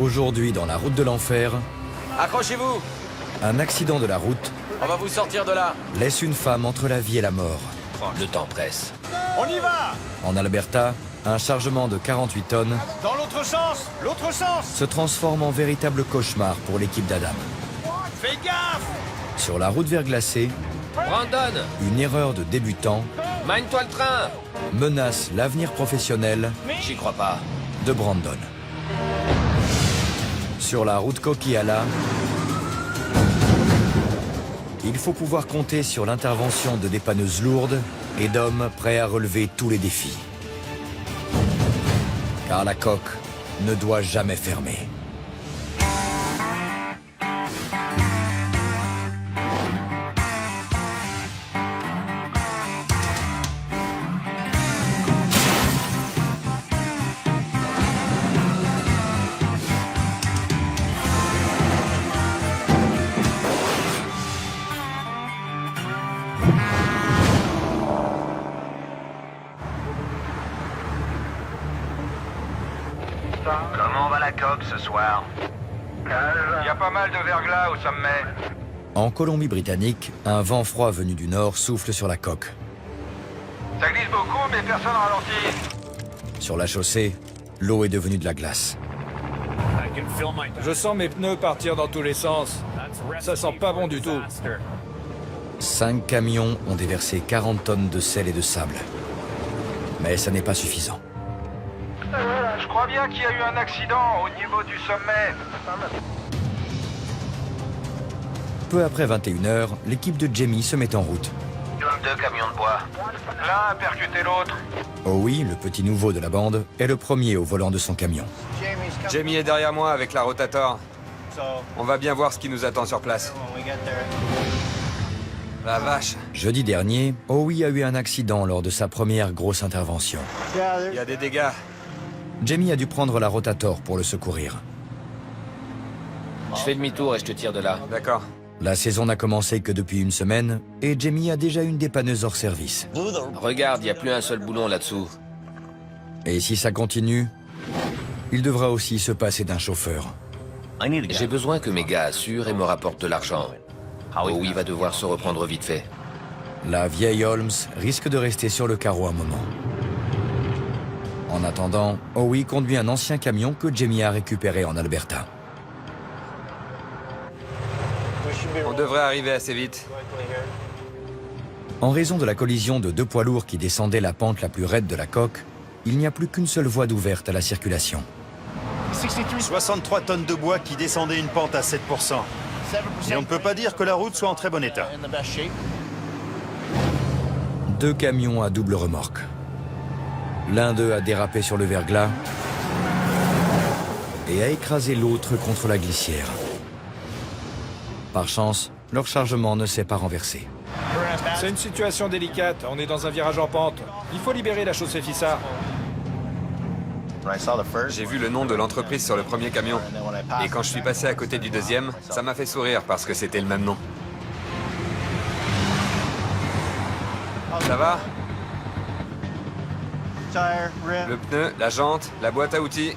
Aujourd'hui, dans la route de l'enfer, Accrochez-vous! un accident de la route On va vous sortir de là! laisse une femme entre la vie et la mort. Le temps presse. On y va! En Alberta, un chargement de 48 tonnes Dans l'autre sens! L'autre sens! se transforme en véritable cauchemar pour l'équipe d'Adam. Fais gaffe! Sur la route verglacée, Brandon! une erreur de débutant Mine-toi le train! menace l'avenir professionnel J'y crois pas. de Brandon. Sur la route Coquihalla, il faut pouvoir compter sur l'intervention de dépanneuses lourdes et d'hommes prêts à relever tous les défis. Car la coque ne doit jamais fermer. Comment va la coque ce soir? Il y a pas mal de verglas au sommet. En Colombie-Britannique, un vent froid venu du nord souffle sur la coque. Ça glisse beaucoup, mais personne ralentit. Sur la chaussée, l'eau est devenue de la glace. Je sens mes pneus partir dans tous les sens. Ça sent pas bon du tout. 5 camions ont déversé 40 tonnes de sel et de sable. Mais ça n'est pas suffisant. Je crois bien qu'il y a eu un accident au niveau du sommet. Peu après 21h, l'équipe de Jamie se met en route. 2 camions de bois. L'un a percuté l'autre. Howie, le petit nouveau de la bande, est le premier au volant de son camion. Jamie est derrière moi avec la rotator. On va bien voir ce qui nous attend sur place. La vache, Jeudi dernier, Howie a eu un accident lors de sa première grosse intervention. il y a des dégâts. Jamie a dû prendre la rotator pour le secourir. Je fais demi-tour et je te tire de là. D'accord. La saison n'a commencé que depuis une semaine et Jamie a déjà une dépanneuse hors service. Regarde, y a plus un seul boulon là-dessous. Et si ça continue, il devra aussi se passer d'un chauffeur. J'ai besoin que mes gars assurent et me rapportent de l'argent. Howie va devoir se reprendre vite fait. La vieille Holmes risque de rester sur le carreau un moment. En attendant, Howie conduit un ancien camion que Jamie a récupéré en Alberta. On devrait arriver assez vite. En raison de la collision de 2 poids lourds qui descendaient la pente la plus raide de la coque, il n'y a plus qu'une seule voie d'ouverte à la circulation. 63 tonnes de bois qui descendaient une pente à 7%. Et on ne peut pas dire que la route soit en très bon état. 2 camions à double remorque. L'un d'eux a dérapé sur le verglas et a écrasé l'autre contre la glissière. Par chance, leur chargement ne s'est pas renversé. C'est une situation délicate. On est dans un virage en pente. Il faut libérer la chaussée Fissard. J'ai vu le nom de l'entreprise sur le premier camion. Et quand je suis passé à côté du deuxième, ça m'a fait sourire parce que c'était le même nom. Ça va? Le pneu, la jante, la boîte à outils,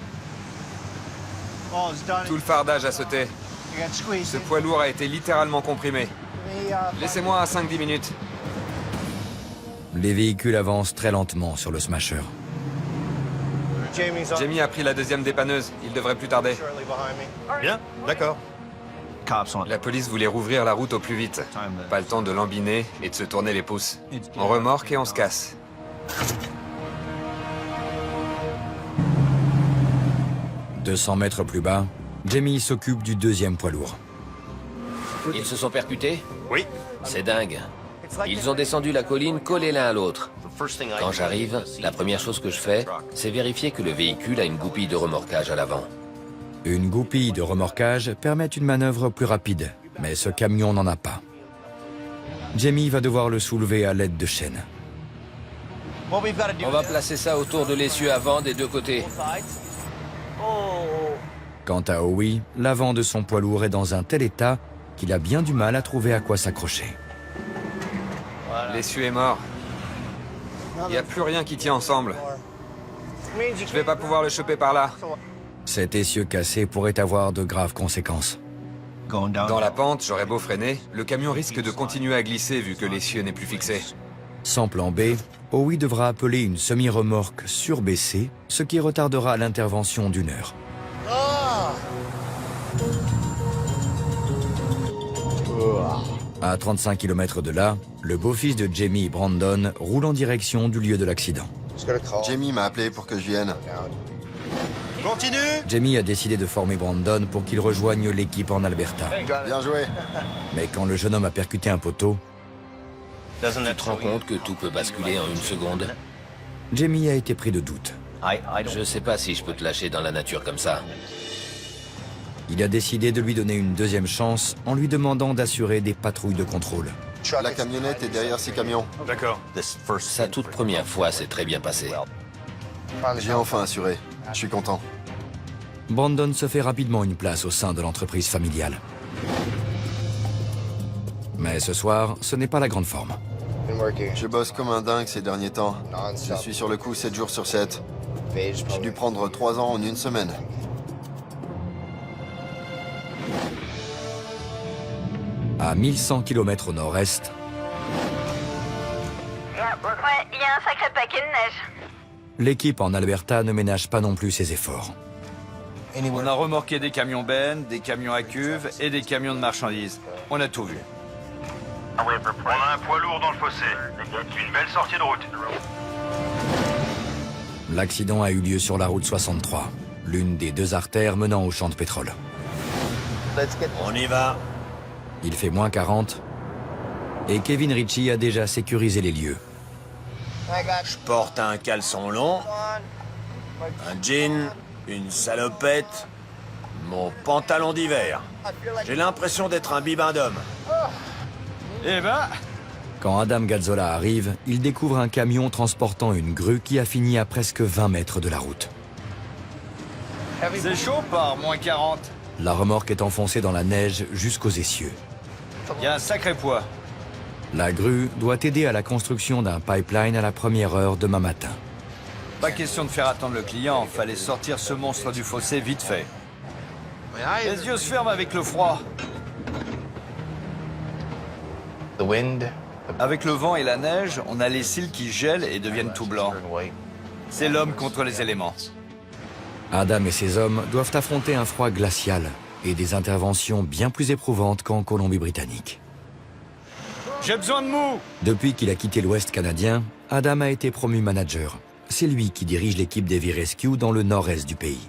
tout le fardage a sauté. Ce poids lourd a été littéralement comprimé. Laissez-moi à 5-10 minutes. Les véhicules avancent très lentement sur le Smasher. Jamie a pris la deuxième dépanneuse. Il devrait plus tarder. Bien, d'accord. La police voulait rouvrir la route au plus vite. Pas le temps de lambiner et de se tourner les pouces. On remorque et on se casse. « 200 mètres plus bas, Jamie s'occupe du deuxième poids lourd. Ils se sont percutés? Oui. C'est dingue. Ils ont descendu la colline collés l'un à l'autre. Quand j'arrive, la première chose que je fais, c'est vérifier que le véhicule a une goupille de remorquage à l'avant. Une goupille de remorquage permet une manœuvre plus rapide, mais ce camion n'en a pas. Jamie va devoir le soulever à l'aide de chaînes. On va placer ça autour de l'essieu avant des deux côtés. Quant à Howie, l'avant de son poids lourd est dans un tel état qu'il a bien du mal à trouver à quoi s'accrocher. L'essieu est mort. Il n'y a plus rien qui tient ensemble. Je vais pas pouvoir le choper par là. Cet essieu cassé pourrait avoir de graves conséquences. Dans la pente, j'aurais beau freiner, le camion risque de continuer à glisser vu que l'essieu n'est plus fixé. Sans plan B, Howie devra appeler une semi-remorque surbaissée, ce qui retardera l'intervention d'1 heure. À 35 km de là, le beau-fils de Jamie, Brandon, roule en direction du lieu de l'accident. Jamie m'a appelé pour que je vienne. Continue! Jamie a décidé de former Brandon pour qu'il rejoigne l'équipe en Alberta. Bien joué. Mais quand le jeune homme a percuté un poteau, Tu te rends compte que tout peut basculer en 1 seconde? Jamie a été pris de doute. Je sais pas si je peux te lâcher dans la nature comme ça. Il a décidé de lui donner une deuxième chance en lui demandant d'assurer des patrouilles de contrôle. La camionnette est derrière ces camions. D'accord. Sa toute première fois s'est très bien passée. J'ai enfin assuré. Je suis content. Brandon se fait rapidement une place au sein de l'entreprise familiale. Mais ce soir, ce n'est pas la grande forme. Je bosse comme un dingue ces derniers temps. Je suis sur le coup 7 jours sur 7. J'ai dû prendre 3 ans en 1 semaine. À 1100 km au nord-est, Ouais, il y a un sacré paquet de neige. l'équipe en Alberta ne ménage pas non plus ses efforts. On a remorqué des camions bennes, des camions à cuve et des camions de marchandises. On a tout vu. On a un poids lourd dans le fossé. Une belle sortie de route. L'accident a eu lieu sur la route 63, l'une des 2 artères menant au champ de pétrole. On y va. Il fait moins 40 et Kevin Ritchie a déjà sécurisé les lieux. Je porte un caleçon long, un jean, une salopette, mon pantalon d'hiver. J'ai l'impression d'être un bibin d'homme. Eh ben, Quand Adam Gazzola arrive, il découvre un camion transportant une grue qui a fini à presque 20 mètres de la route. c'est chaud par moins 40. La remorque est enfoncée dans la neige jusqu'aux essieux. Il y a un sacré poids. La grue doit aider à la construction d'un pipeline à la première heure demain matin. Pas question de faire attendre le client, fallait sortir ce monstre du fossé vite fait. Les yeux se ferment avec le froid. Avec le vent et la neige, on a les cils qui gèlent et deviennent tout blancs. C'est l'homme contre les éléments. Adam et ses hommes doivent affronter un froid glacial et des interventions bien plus éprouvantes qu'en Colombie-Britannique. J'ai besoin de mou. Depuis qu'il a quitté l'Ouest canadien, Adam a été promu manager. C'est lui qui dirige l'équipe d'Heavy Rescue dans le nord-est du pays.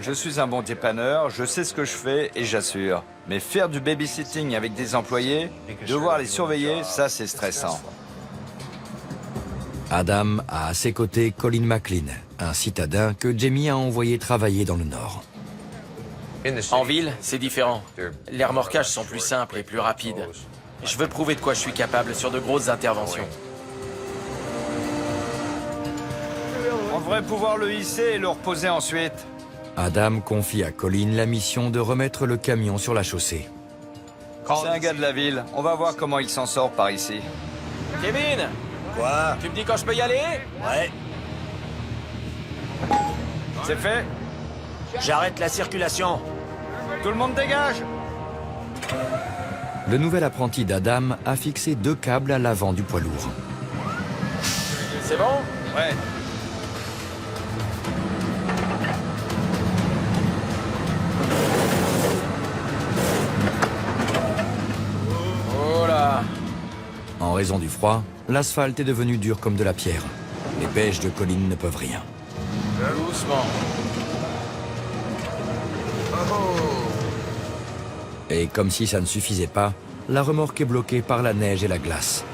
Je suis un bon dépanneur, je sais ce que je fais et j'assure. Mais faire du babysitting avec des employés, devoir les surveiller, ça c'est stressant. Adam a à ses côtés Colin McLean, un citadin que Jamie a envoyé travailler dans le nord. En ville, c'est différent. Les remorquages sont plus simples et plus rapides. Je veux prouver de quoi je suis capable sur de grosses interventions. On devrait pouvoir le hisser et le reposer ensuite. Adam confie à Colin la mission de remettre le camion sur la chaussée. C'est un gars de la ville, on va voir comment il s'en sort par ici. Kevin, Quoi? tu me dis quand je peux y aller? Ouais. C'est fait? J'arrête la circulation. Tout le monde dégage! Le nouvel apprenti d'Adam a fixé 2 câbles à l'avant du poids lourd. C'est bon? Ouais. Oh là! En raison du froid, l'asphalte est devenu dur comme de la pierre. Les bêches de Colin ne peuvent rien. Doucement. Et comme si ça ne suffisait pas, la remorque est bloquée par la neige et la glace.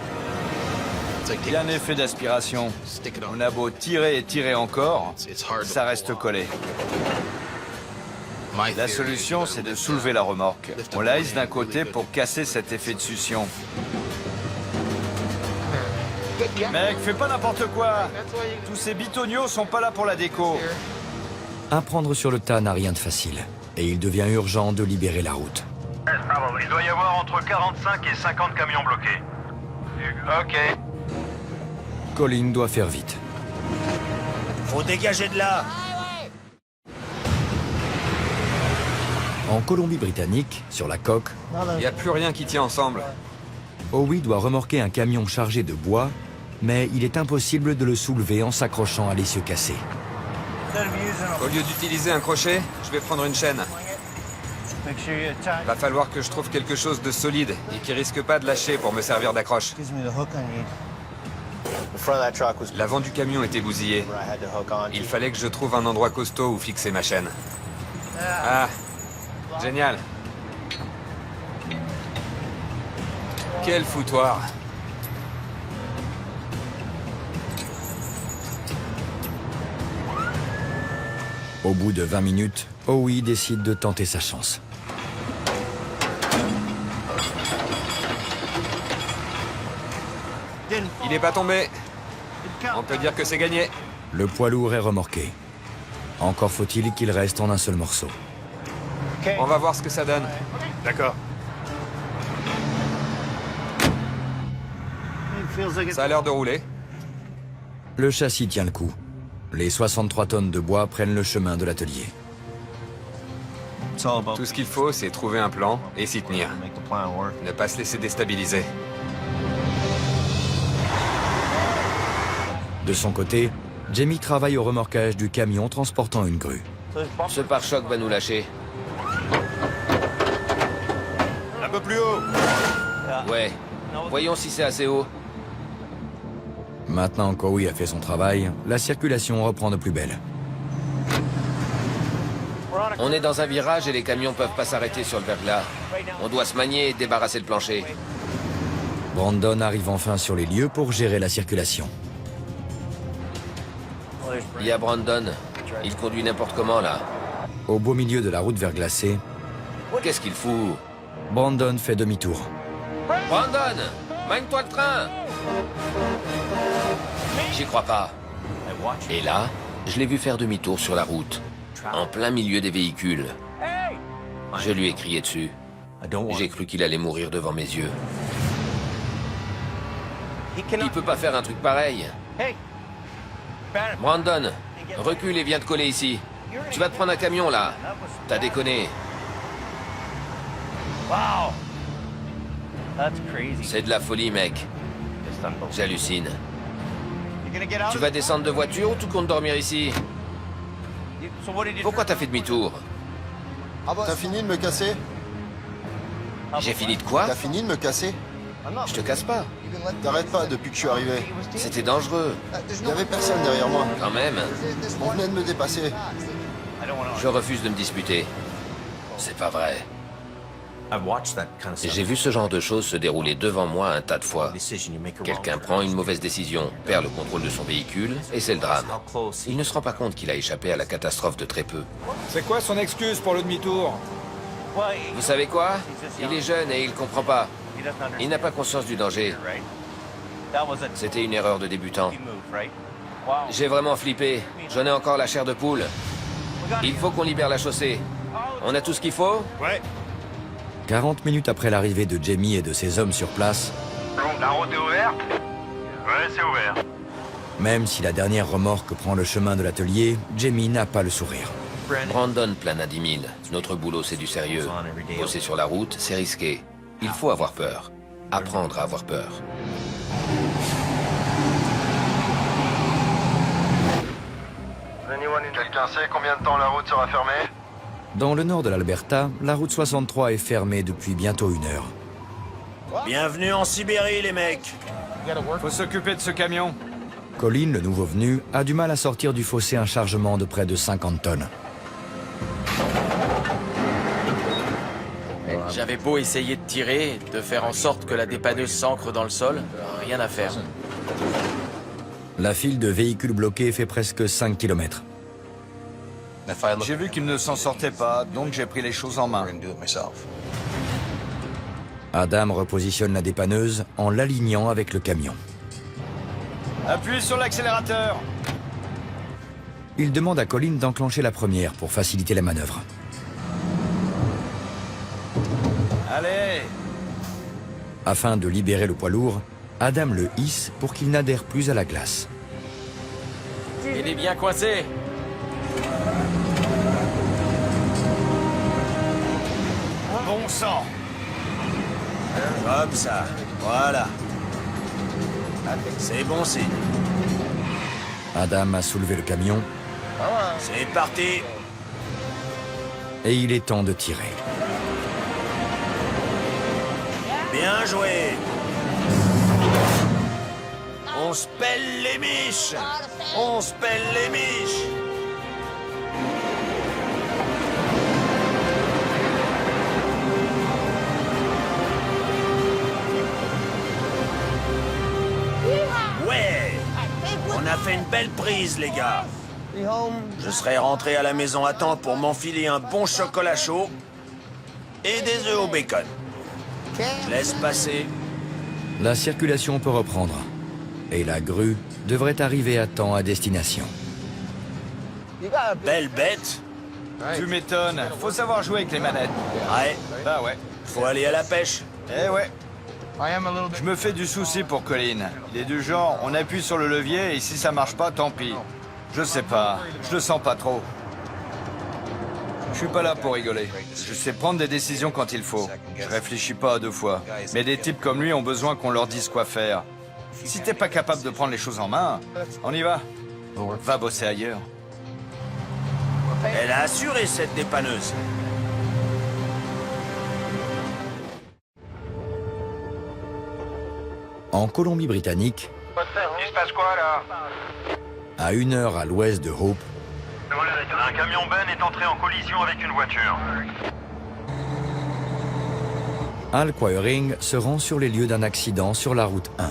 Il y a un effet d'aspiration. On a beau tirer et tirer encore, ça reste collé. La solution, c'est de soulever la remorque. On la hisse d'un côté pour casser cet effet de succion. Mec, fais pas n'importe quoi. Tous ces bitonios sont pas là pour la déco. Apprendre sur le tas n'a rien de facile. Et il devient urgent de libérer la route. Il doit y avoir entre 45 et 50 camions bloqués. Ok. Colin doit faire vite. Faut dégager de là. En Colombie-Britannique, sur la coque, Il n'y a plus rien qui tient ensemble. Howie doit remorquer un camion chargé de bois, mais il est impossible de le soulever en s'accrochant à l'essieu cassé. Au lieu d'utiliser un crochet, je vais prendre une chaîne. Va falloir que je trouve quelque chose de solide et qui risque pas de lâcher pour me servir d'accroche. L'avant du camion était bousillé. Il fallait que je trouve un endroit costaud où fixer ma chaîne. Ah, génial. Quel foutoir. Au bout de 20 minutes, Howie décide de tenter sa chance. Il n'est pas tombé. On peut dire que c'est gagné. Le poids lourd est remorqué. Encore faut-il qu'il reste en un seul morceau. On va voir ce que ça donne. D'accord. Ça a l'air de rouler. Le châssis tient le coup. Les 63 tonnes de bois prennent le chemin de l'atelier. Tout ce qu'il faut, c'est trouver un plan et s'y tenir. Ne pas se laisser déstabiliser. De son côté, Jamie travaille au remorquage du camion transportant une grue. Ce pare-choc va nous lâcher. Un peu plus haut. Ouais. Voyons si c'est assez haut. Maintenant qu'Howie a fait son travail, la circulation reprend de plus belle. On est dans un virage et les camions peuvent pas s'arrêter sur le verglas. On doit se manier et débarrasser le plancher. Brandon arrive enfin sur les lieux pour gérer la circulation. Il y a Brandon. Il conduit n'importe comment, là. Au beau milieu de la route verglacée, Qu'est-ce qu'il fout? Brandon fait demi-tour. Brandon! Mène-toi le train! J'y crois pas. Et là, je l'ai vu faire demi-tour sur la route, en plein milieu des véhicules. Je lui ai crié dessus. J'ai cru qu'il allait mourir devant mes yeux. Il peut pas faire un truc pareil. Brandon, recule et viens te coller ici. Tu vas te prendre un camion, là. T'as déconné. C'est de la folie, mec. J'hallucine. Tu vas descendre de voiture ou tu comptes dormir ici? Pourquoi t'as fait demi-tour? T'as fini de me casser? J'ai fini de quoi? T'as fini de me casser? Je te casse pas. T'arrêtes pas depuis que je suis arrivé. C'était dangereux. Il y avait personne derrière moi. Quand même. On venait de me dépasser. Je refuse de me disputer. C'est pas vrai. J'ai vu ce genre de choses se dérouler devant moi un tas de fois. Quelqu'un prend une mauvaise décision, perd le contrôle de son véhicule, et c'est le drame. Il ne se rend pas compte qu'il a échappé à la catastrophe de très peu. C'est quoi son excuse pour le demi-tour? Vous savez quoi? Il est jeune et il comprend pas. Il n'a pas conscience du danger. C'était une erreur de débutant. J'ai vraiment flippé. J'en ai encore la chair de poule. Il faut qu'on libère la chaussée. On a tout ce qu'il faut? Ouais. 40 minutes après l'arrivée de Jamie et de ses hommes sur place, La route est ouverte? Ouais, c'est ouvert. même si la dernière remorque prend le chemin de l'atelier, Jamie n'a pas le sourire. Brandon plane à 10 000. Notre boulot, c'est du sérieux. Bosser sur la route, c'est risqué. Il faut avoir peur. Apprendre à avoir peur. Quelqu'un sait combien de temps la route sera fermée? Dans le nord de l'Alberta, la route 63 est fermée depuis bientôt 1 heure. Bienvenue en Sibérie, les mecs. Faut s'occuper de ce camion. Colin, le nouveau venu, a du mal à sortir du fossé un chargement de près de 50 tonnes. J'avais beau essayer de tirer, de faire en sorte que la dépanneuse s'ancre dans le sol, rien à faire. La file de véhicules bloqués fait presque 5 km. J'ai vu qu'il ne s'en sortait pas, donc j'ai pris les choses en main. Adam repositionne la dépanneuse en l'alignant avec le camion. Appuie sur l'accélérateur. Il demande à Colin d'enclencher la première pour faciliter la manœuvre. Allez. Afin de libérer le poids lourd, Adam le hisse pour qu'il n'adhère plus à la glace. Il est bien coincé. bon sang. Comme ça, voilà. C'est bon signe. Adam a soulevé le camion C'est parti. et il est temps de tirer. Bien joué. On se pèle les miches. On se pèle les miches. Ouais. On a fait une belle prise, les gars. Je serai rentré à la maison à temps pour m'enfiler un bon chocolat chaud et des œufs au bacon. Je laisse passer. La circulation peut reprendre et la grue devrait arriver à temps à destination. Belle bête. Tu m'étonnes. Faut savoir jouer avec les manettes. Ouais, Bah ouais. faut aller à la pêche. Eh ouais. Je me fais du souci pour Colin. Il est du genre, on appuie sur le levier et si ça marche pas, tant pis. Je sais pas, je le sens pas trop. Je suis pas là pour rigoler. Je sais prendre des décisions quand il faut. Je réfléchis pas à deux fois. Mais des types comme lui ont besoin qu'on leur dise quoi faire. Si t'es pas capable de prendre les choses en main, on y va. Va bosser ailleurs. Elle a assuré cette dépanneuse. En Colombie-Britannique, Il se passe quoi, là? à 1 heure à l'ouest de Hope, Un camion Ben est entré en collision avec une voiture. Al Quiring se rend sur les lieux d'un accident sur la route 1.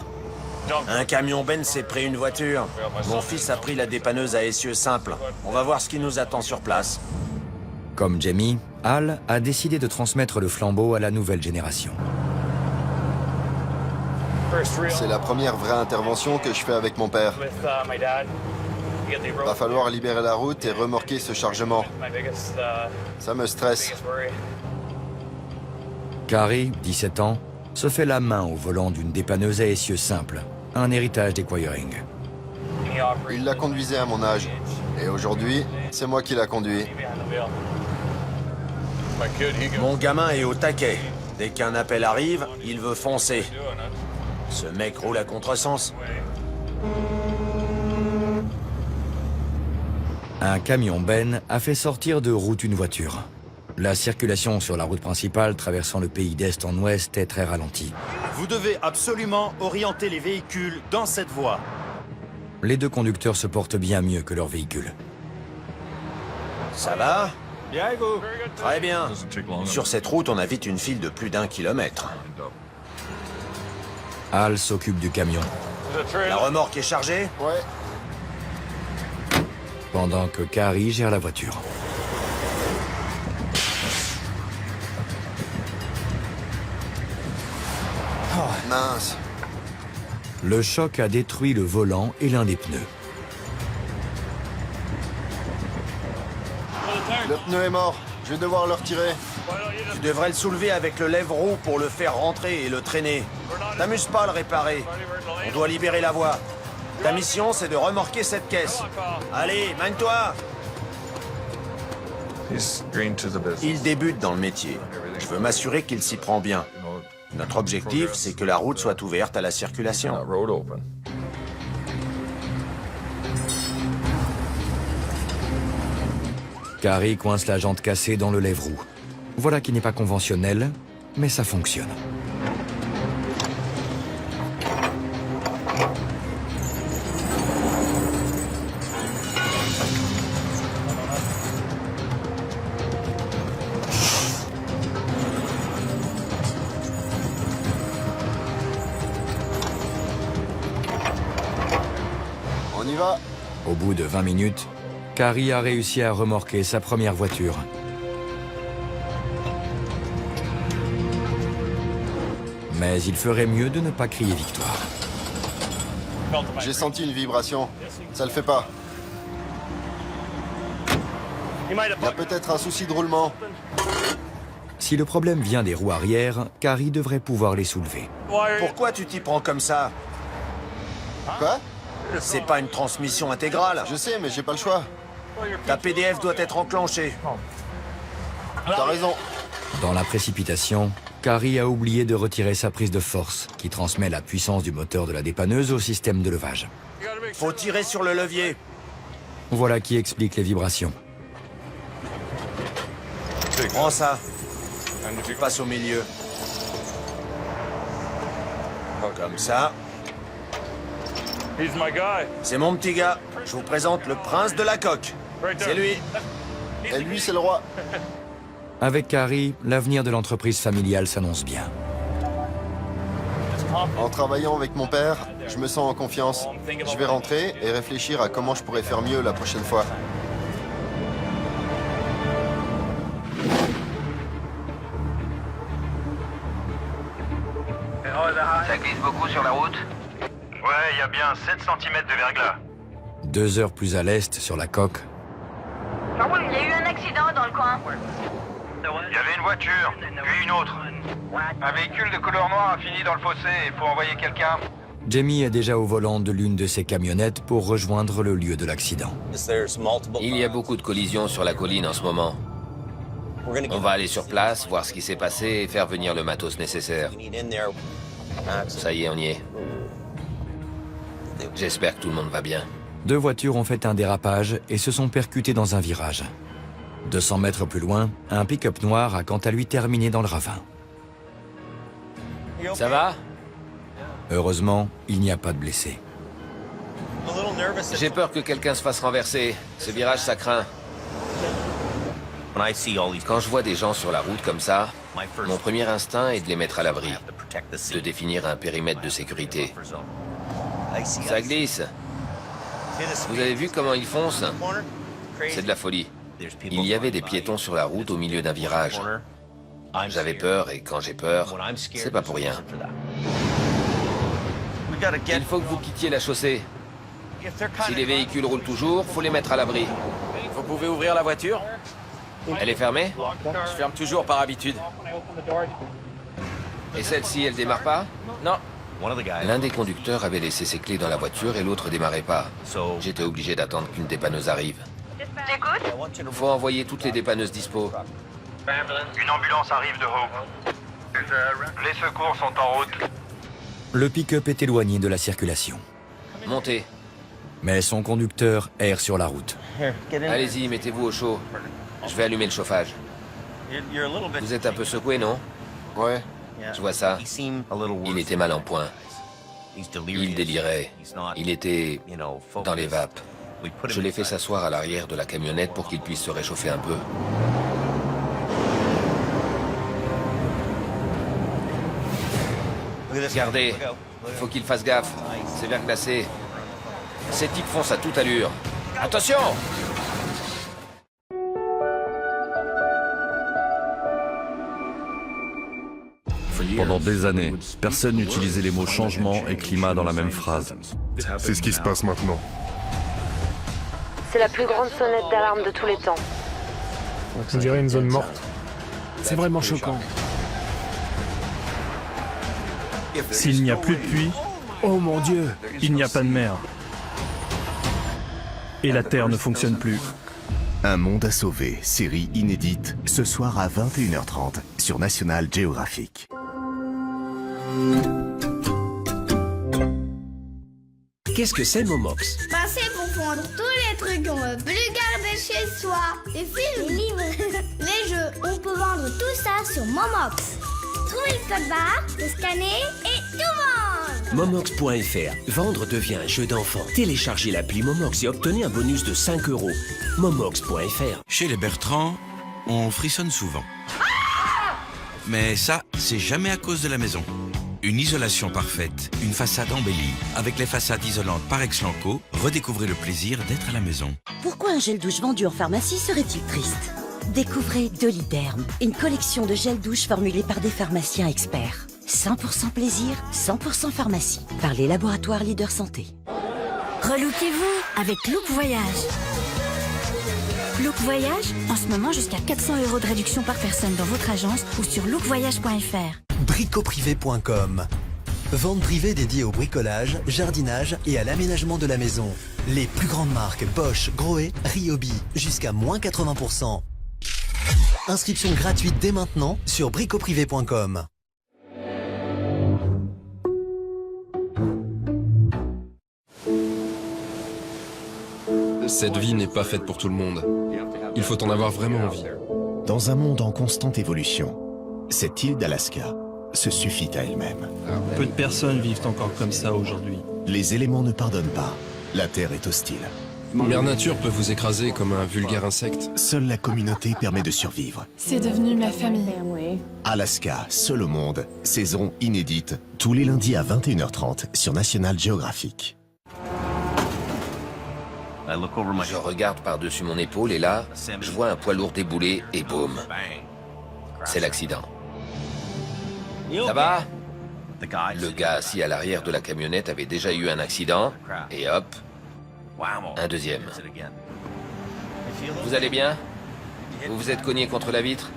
Un camion Ben s'est pris une voiture. Mon fils a pris la dépanneuse à essieu simple. On va voir ce qui nous attend sur place. Comme Jamie, Al a décidé de transmettre le flambeau à la nouvelle génération. C'est la première vraie intervention que je fais avec mon père. Va falloir libérer la route et remorquer ce chargement. Ça me stresse. Carrie, 17 ans, se fait la main au volant d'une dépanneuse à essieu simple, un héritage des Quiring. Il la conduisait à mon âge. Et aujourd'hui, c'est moi qui la conduis. Mon gamin est au taquet. Dès qu'un appel arrive, il veut foncer. Ce mec roule à contresens. Un camion Ben a fait sortir de route une voiture. La circulation sur la route principale traversant le pays d'est en ouest est très ralentie. Vous devez absolument orienter les véhicules dans cette voie. Les deux conducteurs se portent bien mieux que leur véhicule. Ça va? Bien, et vous? Très bien. Sur cette route, on a vite une file de plus d'1 kilomètre. Al s'occupe du camion, La remorque est chargée? Ouais. pendant que Carrie gère la voiture. Mince. Le choc a détruit le volant et l'un des pneus. Le pneu est mort. Je vais devoir le retirer. Tu devrais le soulever avec le lève-roue pour le faire rentrer et le traîner. T'amuses pas à le réparer. On doit libérer la voie. Ta mission, c'est de remorquer cette caisse. Allez, mène-toi! Il débute dans le métier. Je veux m'assurer qu'il s'y prend bien. Notre objectif, c'est que la route soit ouverte à la circulation. Carrie coince la jante cassée dans le lève-roue. Voilà qui n'est pas conventionnel, mais ça fonctionne. On y va. Au bout de 20 minutes, Carrie a réussi à remorquer sa première voiture. Mais il ferait mieux de ne pas crier victoire. J'ai senti une vibration. Ça le fait pas. Il y a peut-être un souci de roulement. Si le problème vient des roues arrière, Carrie devrait pouvoir les soulever. Pourquoi tu t'y prends comme ça? Quoi? C'est pas une transmission intégrale. Je sais, mais j'ai pas le choix. Ta PDF doit être enclenchée. T'as raison. Dans la précipitation, Carrie a oublié de retirer sa prise de force, qui transmet la puissance du moteur de la dépanneuse au système de levage. Faut tirer sur le levier. Voilà qui explique les vibrations. Prends ça. Tu passes au milieu. Comme ça. C'est mon petit gars. Je vous présente le prince de la coque. C'est lui. Et lui, c'est le roi. Avec Carrie, l'avenir de l'entreprise familiale s'annonce bien. En travaillant avec mon père, je me sens en confiance. Je vais rentrer et réfléchir à comment je pourrais faire mieux la prochaine fois. Ça glisse beaucoup sur la route? Ouais, il y a bien 7 cm de verglas. 2 heures plus à l'est, sur la coque, Il y a eu un accident dans le coin. Il y avait une voiture, puis une autre. Un véhicule de couleur noire a fini dans le fossé. Il faut envoyer quelqu'un. Jamie est déjà au volant de l'une de ses camionnettes pour rejoindre le lieu de l'accident. Il y a beaucoup de collisions sur la colline en ce moment. On va aller sur place, voir ce qui s'est passé et faire venir le matos nécessaire. Ça y est, on y est. J'espère que tout le monde va bien. 2 voitures ont fait un dérapage et se sont percutées dans un virage. 200 mètres plus loin, un pick-up noir a quant à lui terminé dans le ravin. Ça va? Heureusement, il n'y a pas de blessés. J'ai peur que quelqu'un se fasse renverser. Ce virage, ça craint. Quand je vois des gens sur la route comme ça, mon premier instinct est de les mettre à l'abri, de définir un périmètre de sécurité. Ça glisse. Vous avez vu comment ils foncent? C'est de la folie. Il y avait des piétons sur la route au milieu d'un virage. J'avais peur et quand j'ai peur, c'est pas pour rien. Il faut que vous quittiez la chaussée. Si les véhicules roulent toujours, faut les mettre à l'abri. Vous pouvez ouvrir la voiture? Elle est fermée? Je ferme toujours par habitude. Et celle-ci, elle démarre pas? Non. L'un des conducteurs avait laissé ses clés dans la voiture et l'autre démarrait pas. J'étais obligé d'attendre qu'une dépanneuse arrive. J'écoute. Faut envoyer toutes les dépanneuses dispo. Une ambulance arrive de Hope. Les secours sont en route. Le pick-up est éloigné de la circulation. Montez. Mais son conducteur erre sur la route. Allez-y, mettez-vous au chaud. Je vais allumer le chauffage. Vous êtes un peu secoué, non? Ouais. Je vois ça. Il était mal en point. Il délirait. Il était dans les vapes. Je l'ai fait s'asseoir à l'arrière de la camionnette pour qu'il puisse se réchauffer un peu. Regardez, faut qu'il fasse gaffe. C'est verglacé. Ces types foncent à toute allure. Attention! Pendant des années, personne n'utilisait les mots changement et climat dans la même phrase. C'est ce qui se passe maintenant. C'est la plus grande sonnette d'alarme de tous les temps. On dirait une zone morte. C'est vraiment choquant. S'il n'y a plus de pluie, Oh mon Dieu! il n'y a pas de mer. Et la Terre ne fonctionne plus. Un monde à sauver, série inédite, ce soir à 21h30 sur National Geographic. Qu'est-ce que c'est Momox? C'est pour prendre tous les trucs qu'on veut plus garder chez soi. Les films, les livres, les jeux. On peut vendre tout ça sur Momox. Trouvez le code barre, le scanner et tout vendre. Momox.fr. Vendre devient un jeu d'enfant. Téléchargez l'appli Momox et obtenez un bonus de 5 €. Momox.fr. Chez les Bertrand, on frissonne souvent. Mais ça, c'est jamais à cause de la maison. Une isolation parfaite, une façade embellie. Avec les façades isolantes par Exlanco, redécouvrez le plaisir d'être à la maison. Pourquoi un gel douche vendu en pharmacie serait-il triste? Découvrez Doliderm, une collection de gels douche formulés par des pharmaciens experts. 100% plaisir, 100% pharmacie, par les laboratoires Leader Santé. Relookez-vous avec Look Voyage. Look Voyage, en ce moment jusqu'à 400 € de réduction par personne dans votre agence ou sur lookvoyage.fr. Bricoprivé.com. Vente privée dédiée au bricolage, jardinage et à l'aménagement de la maison. Les plus grandes marques Bosch, Grohe, Ryobi, jusqu'à moins 80%. Inscription gratuite dès maintenant sur bricoprivé.com. Cette vie n'est pas faite pour tout le monde. Il faut en avoir vraiment envie. Dans un monde en constante évolution, cette île d'Alaska se suffit à elle-même. Peu de personnes vivent encore comme ça aujourd'hui. Les éléments ne pardonnent pas. La Terre est hostile. Mère Nature peut vous écraser comme un vulgaire insecte. Seule la communauté permet de survivre. C'est devenu ma famille. Alaska, seul au monde, saison inédite, tous les lundis à 21h30 sur National Geographic. Je regarde par-dessus mon épaule et là, je vois un poids lourd débouler et boum. C'est l'accident. Ça va? Le gars assis à l'arrière de la camionnette avait déjà eu un accident et hop, un deuxième. Vous allez bien? Vous vous êtes cogné contre la vitre?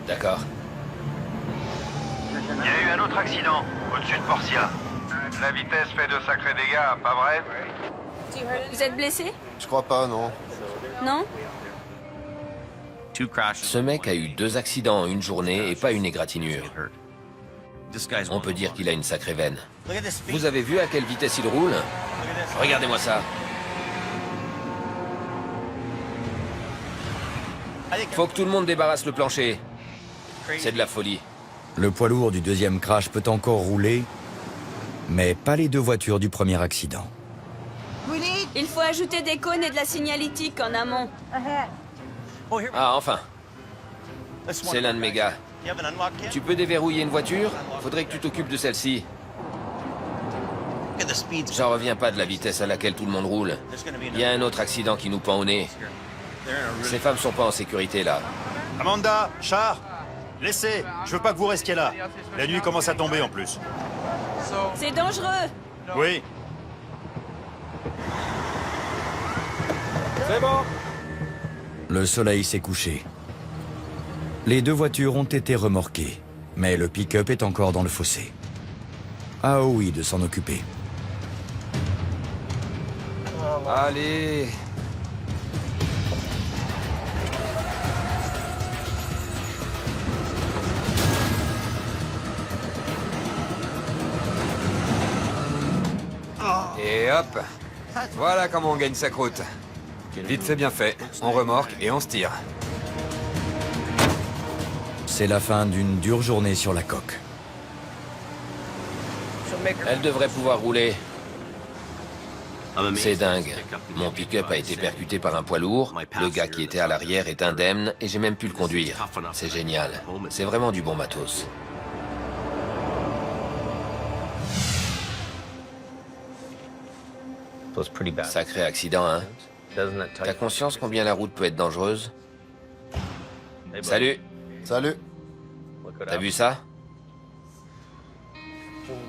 D'accord. Il y a eu un autre accident, au-dessus de Portia. La vitesse fait de sacrés dégâts, pas vrai? Vous êtes blessé? Je crois pas, non. Non? Ce mec a eu 2 accidents en une journée et pas une égratignure. On peut dire qu'il a une sacrée veine. Vous avez vu à quelle vitesse il roule? Regardez-moi ça. Faut que tout le monde débarrasse le plancher. C'est de la folie. Le poids lourd du deuxième crash peut encore rouler, mais pas les 2 voitures du premier accident. Il faut ajouter des cônes et de la signalétique en amont. Ah, enfin. C'est l'un de mes gars. Tu peux déverrouiller une voiture? Faudrait que tu t'occupes de celle-ci. J'en reviens pas de la vitesse à laquelle tout le monde roule. Il y a un autre accident qui nous pend au nez. Ces femmes sont pas en sécurité, là. Amanda, Char, laissez. Je veux pas que vous restiez là. La nuit commence à tomber en plus. C'est dangereux. Oui. C'est bon. Le soleil s'est couché. Les 2 voitures ont été remorquées, mais le pick-up est encore dans le fossé. À Howie de s'en occuper. Allez. Et hop. Voilà comment on gagne sa croûte. Vite fait, bien fait. On remorque et on se tire. C'est la fin d'une dure journée sur la coque. Elle devrait pouvoir rouler. C'est dingue. Mon pick-up a été percuté par un poids lourd. Le gars qui était à l'arrière est indemne et j'ai même pu le conduire. C'est génial. C'est vraiment du bon matos. Sacré accident, hein? T'as conscience combien la route peut être dangereuse? Salut. Salut. T'as vu ça?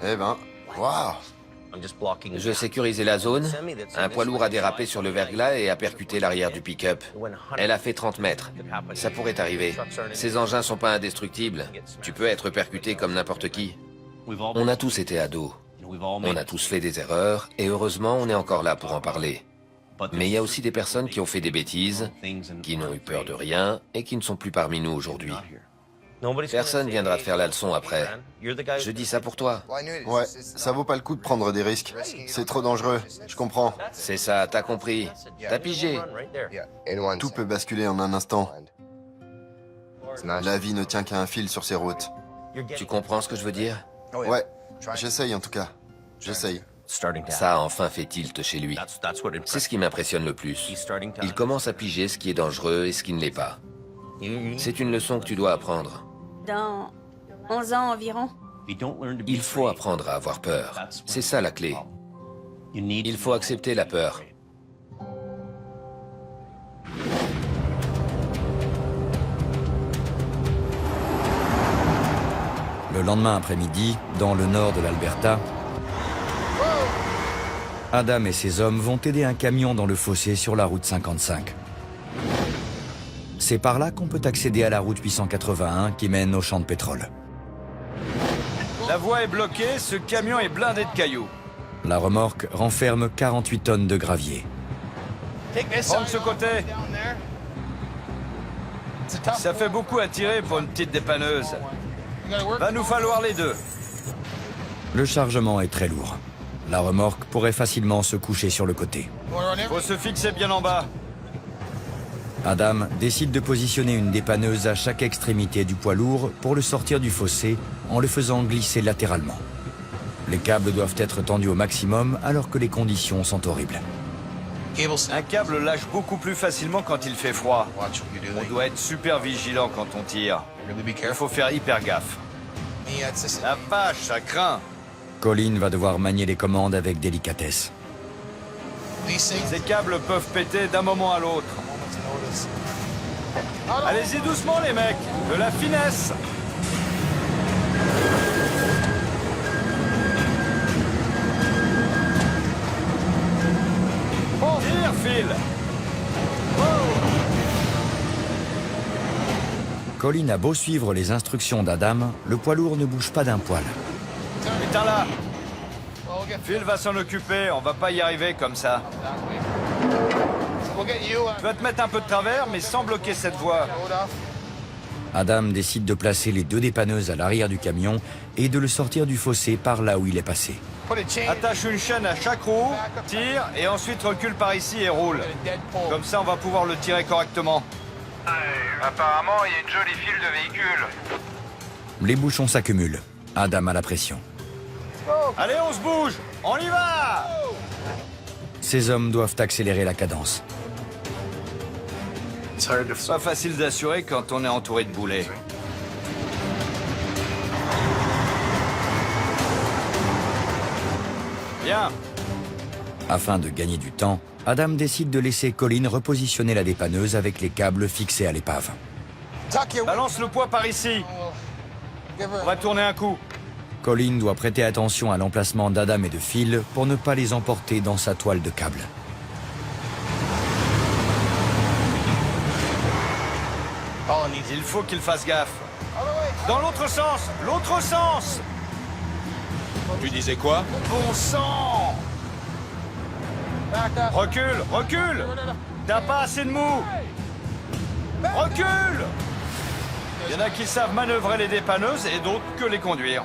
Eh ben, waouh. Je sécurisais la zone. Un poids lourd a dérapé sur le verglas et a percuté l'arrière du pick-up. Elle a fait 30 mètres. Ça pourrait arriver. Ces engins sont pas indestructibles. Tu peux être percuté comme n'importe qui. On a tous été ados. On a tous fait des erreurs, et heureusement, on est encore là pour en parler. Mais il y a aussi des personnes qui ont fait des bêtises, qui n'ont eu peur de rien, et qui ne sont plus parmi nous aujourd'hui. Personne viendra te faire la leçon après. Je dis ça pour toi. Ouais, ça vaut pas le coup de prendre des risques. C'est trop dangereux, je comprends. C'est ça, t'as compris. T'as pigé. Tout peut basculer en un instant. La vie ne tient qu'à un fil sur ces routes. Tu comprends ce que je veux dire? Ouais, j'essaye en tout cas. J'essaye. Ça a enfin fait tilt chez lui. C'est ce qui m'impressionne le plus. Il commence à piger ce qui est dangereux et ce qui ne l'est pas. C'est une leçon que tu dois apprendre. Dans 11 ans environ. Il faut apprendre à avoir peur. C'est ça la clé. Il faut accepter la peur. Le lendemain après-midi, dans le nord de l'Alberta, Adam et ses hommes vont aider un camion dans le fossé sur la route 55. C'est par là qu'on peut accéder à la route 881 qui mène au champ de pétrole. La voie est bloquée, ce camion est blindé de cailloux. La remorque renferme 48 tonnes de gravier. Prends de ce côté. Ça fait beaucoup à tirer pour une petite dépanneuse. Va nous falloir les deux. Le chargement est très lourd. La remorque pourrait facilement se coucher sur le côté. Faut se fixer bien en bas. Adam décide de positionner une dépanneuse à chaque extrémité du poids lourd pour le sortir du fossé en le faisant glisser latéralement. Les câbles doivent être tendus au maximum alors que les conditions sont horribles. Un câble lâche beaucoup plus facilement quand il fait froid. On doit être super vigilant quand on tire. Il faut faire hyper gaffe. La vache, ça craint. Colin va devoir manier les commandes avec délicatesse. Ces câbles peuvent péter d'un moment à l'autre. Allez-y doucement les mecs, de la finesse. Tire, Phil. Colin a beau suivre les instructions d'Adam, le poids lourd ne bouge pas d'un poil. Éteins-la. Phil va s'en occuper, on va pas y arriver comme ça. Tu vas te mettre un peu de travers, mais sans bloquer cette voie. Adam décide de placer les deux dépanneuses à l'arrière du camion et de le sortir du fossé par là où il est passé. Attache une chaîne à chaque roue, tire et ensuite recule par ici et roule. Comme ça, on va pouvoir le tirer correctement. Apparemment, il y a une jolie file de véhicules. Les bouchons s'accumulent. Adam a la pression. Allez, on se bouge. On y va. Ces hommes doivent accélérer la cadence. Pas facile d'assurer quand on est entouré de boulets. Bien. Afin de gagner du temps, Adam décide de laisser Colin repositionner la dépanneuse avec les câbles fixés à l'épave. Balance le poids par ici. On va tourner un coup. Colin doit prêter attention à l'emplacement d'Adam et de Phil pour ne pas les emporter dans sa toile de câble. Il faut qu'il fasse gaffe. Dans l'autre sens. L'autre sens. Tu disais quoi? Bon sang. Recule, recule. T'as pas assez de mou. Recule. Il y en a qui savent manœuvrer les dépanneuses et d'autres que les conduire.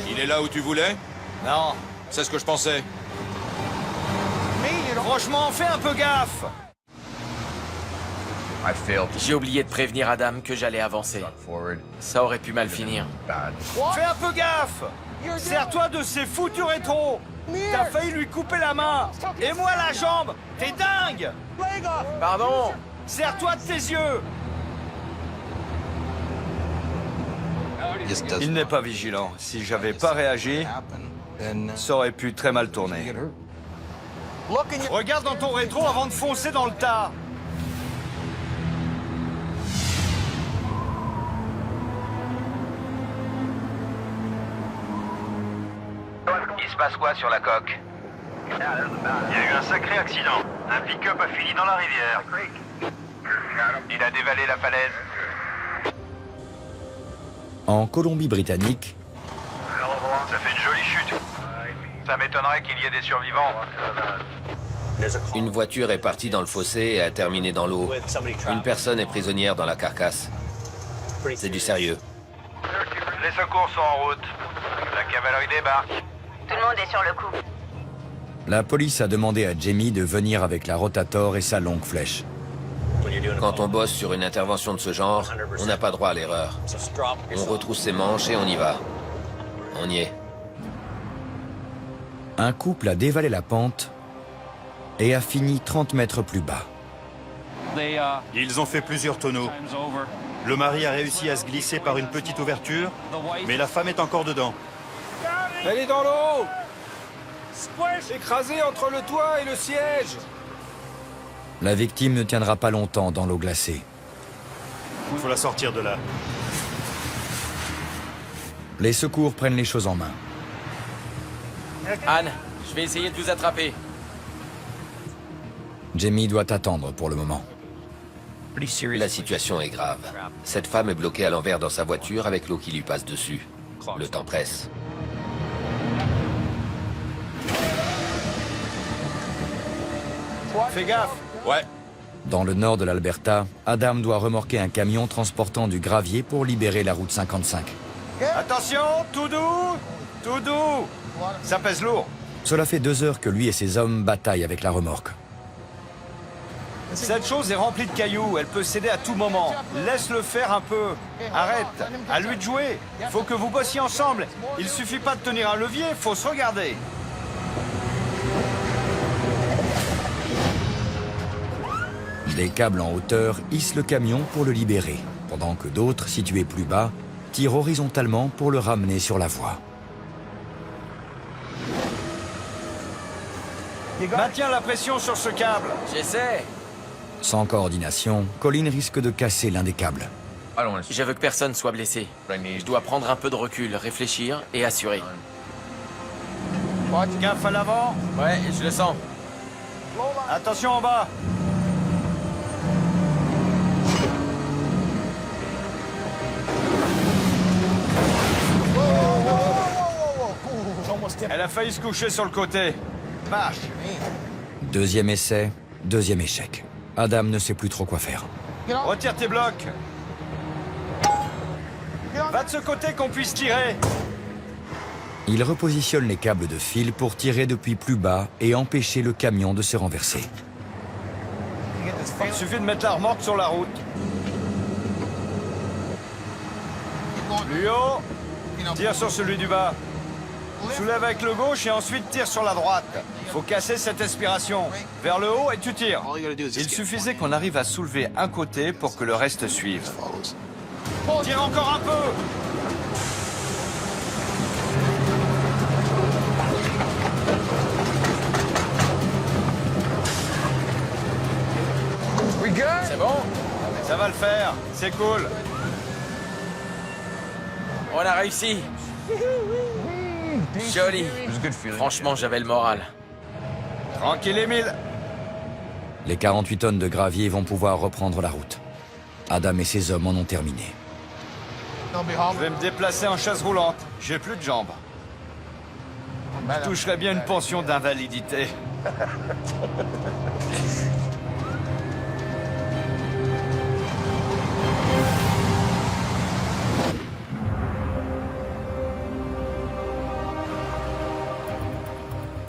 Il est là où tu voulais? Non. C'est ce que je pensais. Franchement, fais un peu gaffe. J'ai oublié de prévenir Adam que j'allais avancer. Ça aurait pu mal finir. Fais un peu gaffe. Sers-toi de ces foutus rétros. T'as failli lui couper la main. Et moi la jambe. T'es dingue. Pardon. Sers-toi de tes yeux. Il n'est pas vigilant. Si j'avais pas réagi, ça aurait pu très mal tourner. Regarde dans ton rétro avant de foncer dans le tas. Il se passe quoi sur la coque? Il y a eu un sacré accident. Un pick-up a fini dans la rivière. Il a dévalé la falaise. En Colombie-Britannique, Ça fait une jolie chute. Ça m'étonnerait qu'il y ait des survivants. Une voiture est partie dans le fossé et a terminé dans l'eau. Une personne est prisonnière dans la carcasse. C'est du sérieux. Les secours sont en route. La cavalerie débarque. Tout le monde est sur le coup. la police a demandé à Jamie de venir avec la Rotator et sa longue flèche. Quand on bosse sur une intervention de ce genre, on n'a pas droit à l'erreur. On retrousse ses manches et on y va. On y est. Un couple a dévalé la pente et a fini 30 mètres plus bas. Ils ont fait plusieurs tonneaux. Le mari a réussi à se glisser par une petite ouverture, mais la femme est encore dedans. Elle est dans l'eau! Écrasée entre le toit et le siège! La victime ne tiendra pas longtemps dans l'eau glacée. Il faut la sortir de là. Les secours prennent les choses en main. Anne, je vais essayer de vous attraper. Jamie doit attendre pour le moment. La situation est grave. Cette femme est bloquée à l'envers dans sa voiture avec l'eau qui lui passe dessus. Le temps presse. Fais gaffe. Ouais. Dans le nord de l'Alberta, Adam doit remorquer un camion transportant du gravier pour libérer la route 55. Attention, tout doux. Tout doux. Ça pèse lourd. Cela fait 2 heures que lui et ses hommes bataillent avec la remorque. Cette chose est remplie de cailloux, elle peut céder à tout moment. Laisse-le faire un peu. Arrête, à lui de jouer. Faut que vous bossiez ensemble. Il suffit pas de tenir un levier, faut se regarder. Des câbles en hauteur hissent le camion pour le libérer, pendant que d'autres, situés plus bas, tirent horizontalement pour le ramener sur la voie. Maintiens la pression sur ce câble. J'essaie. Sans coordination, Colin risque de casser l'un des câbles. Je veux que personne soit blessé. Je dois prendre un peu de recul, réfléchir et assurer. Gaffe à l'avant. Ouais, je le sens. Attention en bas. Elle a failli se coucher sur le côté. Vache. Deuxième essai, deuxième échec. Adam ne sait plus trop quoi faire. Retire tes blocs. Va de ce côté qu'on puisse tirer. Il repositionne les câbles de fil pour tirer depuis plus bas et empêcher le camion de se renverser. Il suffit de mettre la remorque sur la route. Plus haut. Tire sur celui du bas. Soulève avec le gauche et ensuite tire sur la droite. Faut casser cette aspiration. Vers le haut et tu tires. Il suffisait qu'on arrive à soulever un côté pour que le reste suive. Tire encore un peu. C'est bon? Ça va le faire. C'est cool. On a réussi. Joli. Franchement, j'avais le moral. Tranquille, Émile. Les 48 tonnes de gravier vont pouvoir reprendre la route. Adam et ses hommes en ont terminé. Je vais me déplacer en chaise roulante. J'ai plus de jambes. Je toucherais bien une pension d'invalidité.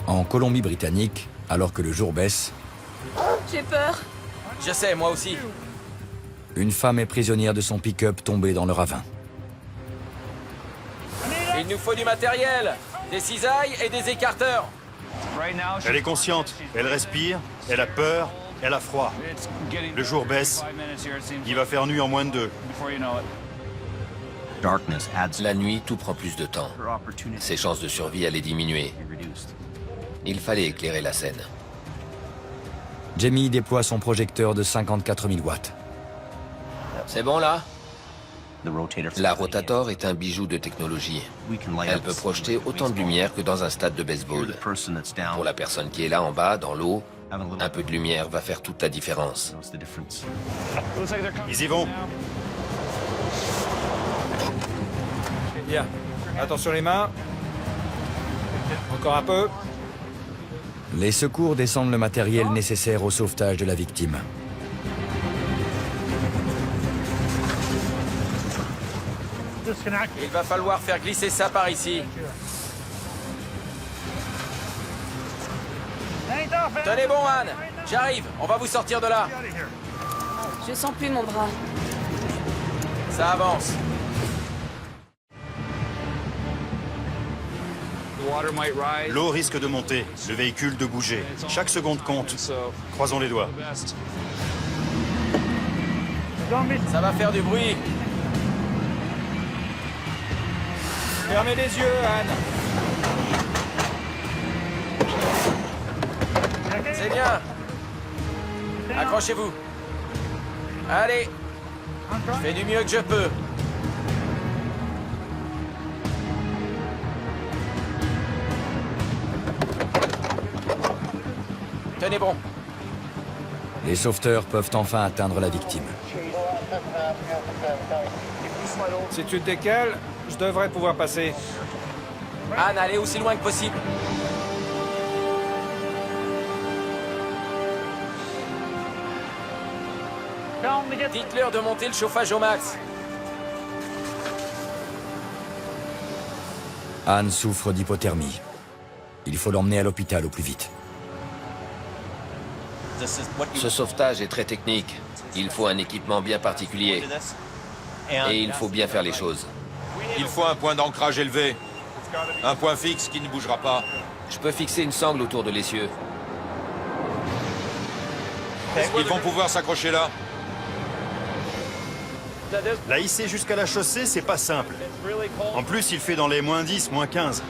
En Colombie-Britannique, alors que le jour baisse, J'ai peur. Je sais, moi aussi. une femme est prisonnière de son pick-up tombé dans le ravin. Il nous faut du matériel, des cisailles et des écarteurs. Elle est consciente, elle respire, elle a peur, elle a froid. Le jour baisse, il va faire nuit en moins de 2. La nuit, tout prend plus de temps. Ses chances de survie allaient diminuer. Il fallait éclairer la scène. Jamie déploie son projecteur de 54 000 watts. C'est bon là? La Rotator est un bijou de technologie. Elle peut projeter autant de lumière que dans un stade de baseball. Pour la personne qui est là en bas, dans l'eau, un peu de lumière va faire toute la différence. Ils y vont. Bien. Attention les mains. Encore un peu. Les secours descendent le matériel nécessaire au sauvetage de la victime. Il va falloir faire glisser ça par ici. Tenez bon, Anne. J'arrive. On va vous sortir de là. Je sens plus mon bras. Ça avance. L'eau risque de monter, le véhicule de bouger. Chaque seconde compte. Croisons les doigts. Ça va faire du bruit. Fermez les yeux, Anne. C'est bien. Accrochez-vous. Allez. Je fais du mieux que je peux. Tenez bon. Les sauveteurs peuvent enfin atteindre la victime. Si tu te décales, je devrais pouvoir passer. Anne, allez aussi loin que possible. Dites-leur de monter le chauffage au max. Anne souffre d'hypothermie. Il faut l'emmener à l'hôpital au plus vite. Ce sauvetage est très technique. Il faut un équipement bien particulier. Et il faut bien faire les choses. Il faut un point d'ancrage élevé. Un point fixe qui ne bougera pas. Je peux fixer une sangle autour de l'essieu. Ils vont pouvoir s'accrocher là. La hisser jusqu'à la chaussée, c'est pas simple. En plus, il fait dans les -10, -15.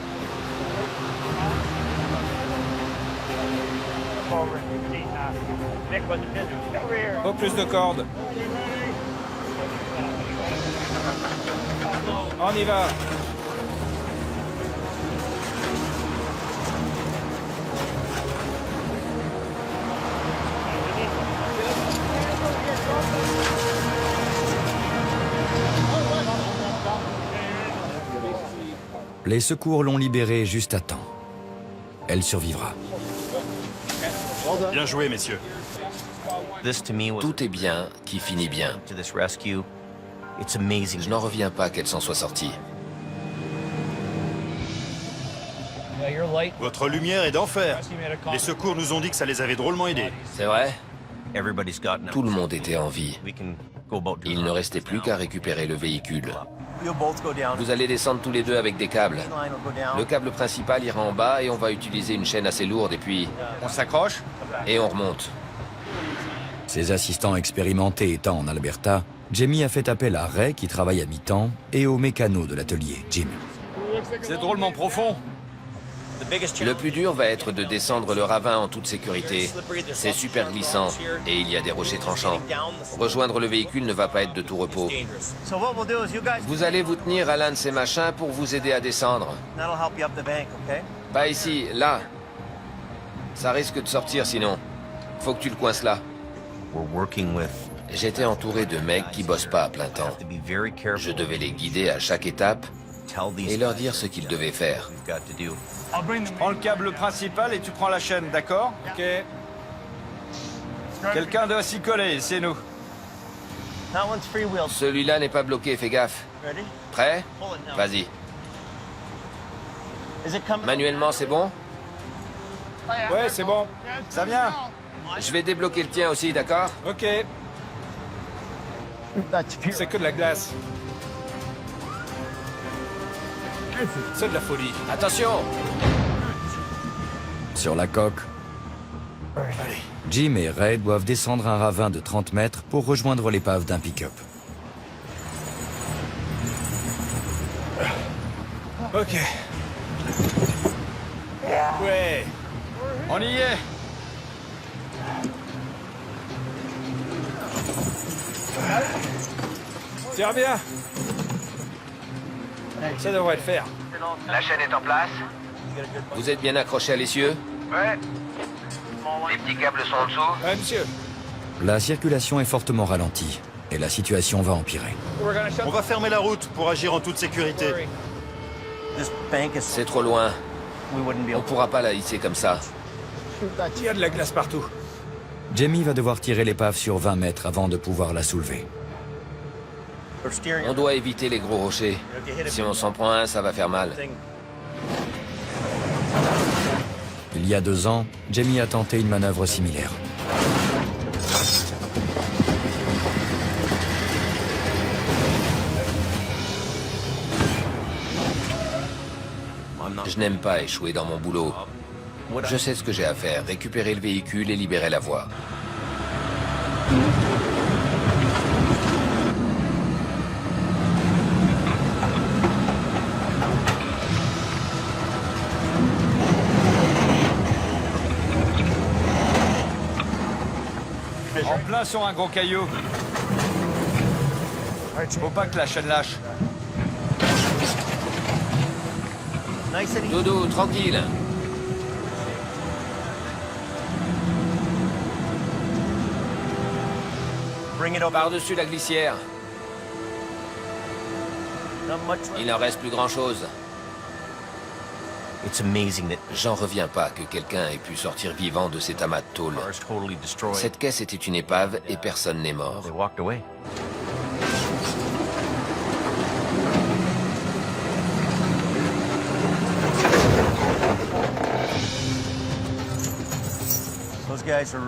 Pas plus de cordes. On y va. Les secours l'ont libérée juste à temps. Elle survivra. Bien joué, messieurs. Tout est bien qui finit bien. Je n'en reviens pas qu'elle s'en soit sortie. Votre lumière est d'enfer. Les secours nous ont dit que ça les avait drôlement aidés. C'est vrai? Tout le monde était en vie. Il ne restait plus qu'à récupérer le véhicule. Vous allez descendre tous les deux avec des câbles. Le câble principal ira en bas et on va utiliser une chaîne assez lourde et puis... On s'accroche? Et on remonte. Ses assistants expérimentés étant en Alberta, Jamie a fait appel à Ray qui travaille à mi-temps et au mécano de l'atelier, Jim. C'est drôlement profond. Le plus dur va être de descendre le ravin en toute sécurité. C'est super glissant et il y a des rochers tranchants. Rejoindre le véhicule ne va pas être de tout repos. Vous allez vous tenir à l'un de ces machins pour vous aider à descendre. Pas ici, là. Ça risque de sortir sinon. Faut que tu le coinces là. J'étais entouré de mecs qui bossent pas à plein temps. Je devais les guider à chaque étape et leur dire ce qu'ils devaient faire. Je prends le câble principal et tu prends la chaîne, d'accord? Ok. Quelqu'un doit s'y coller, c'est nous. Celui-là n'est pas bloqué, fais gaffe. Prêt? Vas-y. Manuellement, c'est bon? Ouais, c'est bon. Ça vient. Je vais débloquer le tien aussi, d'accord? Ok. C'est que de la glace. C'est de la folie. Attention! Sur la coque, Jim et Ray doivent descendre un ravin de 30 mètres pour rejoindre l'épave d'un pick-up. Ok. Ouais. On y est. Tiens bien. Ça devrait le faire. La chaîne est en place? Vous êtes bien accroché à l'essieu? Ouais. Les petits câbles sont en dessous? Ouais, monsieur. La circulation est fortement ralentie et la situation va empirer. On va fermer la route pour agir en toute sécurité. C'est trop loin. On pourra pas la hisser comme ça. Il y a de la glace partout. Jamie va devoir tirer l'épave sur 20 mètres avant de pouvoir la soulever. On doit éviter les gros rochers. Si on s'en prend un, ça va faire mal. Il y a 2 ans, Jamie a tenté une manœuvre similaire. Je n'aime pas échouer dans mon boulot. Je sais ce que j'ai à faire, récupérer le véhicule et libérer la voie. En plein sur un gros caillou. Faut pas que la chaîne lâche. Dodo, tranquille. Par-dessus la glissière. Il n'en reste plus grand-chose. J'en reviens pas que quelqu'un ait pu sortir vivant de cet amas de tôle. Cette caisse était une épave et personne n'est mort.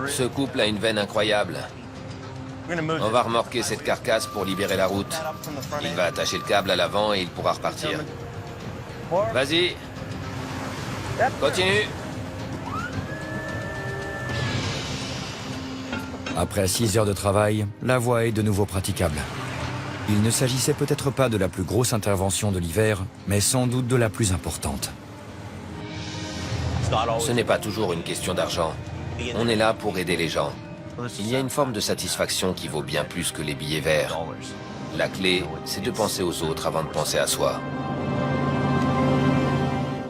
Ce couple a une veine incroyable. On va remorquer cette carcasse pour libérer la route. Il va attacher le câble à l'avant et il pourra repartir. Vas-y. Continue. Après 6 heures de travail, la voie est de nouveau praticable. Il ne s'agissait peut-être pas de la plus grosse intervention de l'hiver, mais sans doute de la plus importante. Ce n'est pas toujours une question d'argent. On est là pour aider les gens. Il y a une forme de satisfaction qui vaut bien plus que les billets verts. La clé, c'est de penser aux autres avant de penser à soi.